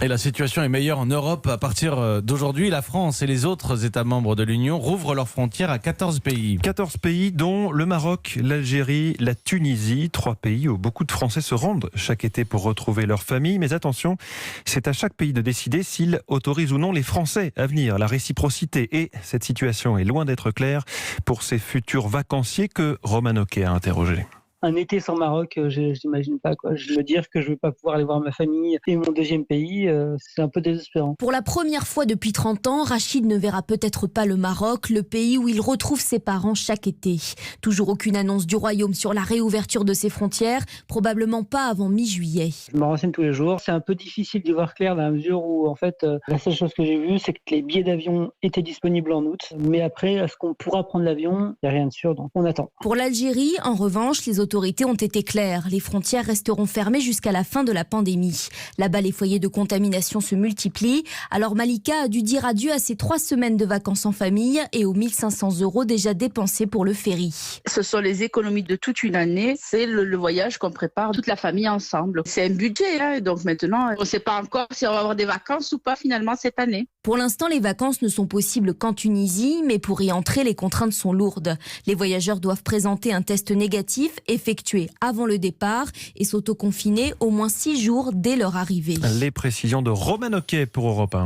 Et la situation est meilleure en Europe à partir d'aujourd'hui. La France et les autres États membres de l'Union rouvrent leurs frontières à 14 pays. 14 pays dont le Maroc, l'Algérie, la Tunisie. 3 pays où beaucoup de Français se rendent chaque été pour retrouver leur famille. Mais attention, c'est à chaque pays de décider s'il autorise ou non les Français à venir. La réciprocité et cette situation est loin d'être claire pour ces futurs vacanciers que Roman Oquet a interrogé. Un été sans Maroc, je n'imagine pas, quoi. Je veux dire que je ne vais pas pouvoir aller voir ma famille et mon deuxième pays, c'est un peu désespérant. Pour la première fois depuis 30 ans, Rachid ne verra peut-être pas le Maroc, le pays où il retrouve ses parents chaque été. Toujours aucune annonce du Royaume sur la réouverture de ses frontières, probablement pas avant mi-juillet. Je me renseigne tous les jours. C'est un peu difficile d'y voir clair dans la mesure où, en fait, la seule chose que j'ai vue, c'est que les billets d'avion étaient disponibles en août. Mais après, est-ce qu'on pourra prendre l'avion ? Il n'y a rien de sûr, donc on attend. Pour l'Algérie, en revanche, les autorités ont été claires. Les frontières resteront fermées jusqu'à la fin de la pandémie. Là-bas, les foyers de contamination se multiplient. Alors Malika a dû dire adieu à ses 3 semaines de vacances en famille et aux 1500 € déjà dépensés pour le ferry. Ce sont les économies de toute une année. C'est le voyage qu'on prépare toute la famille ensemble. C'est un budget, donc maintenant, on ne sait pas encore si on va avoir des vacances ou pas finalement cette année. Pour l'instant, les vacances ne sont possibles qu'en Tunisie, mais pour y entrer, les contraintes sont lourdes. Les voyageurs doivent présenter un test négatif effectué avant le départ et s'autoconfiner au moins 6 jours dès leur arrivée. Les précisions de Roman Oquet pour Europe 1.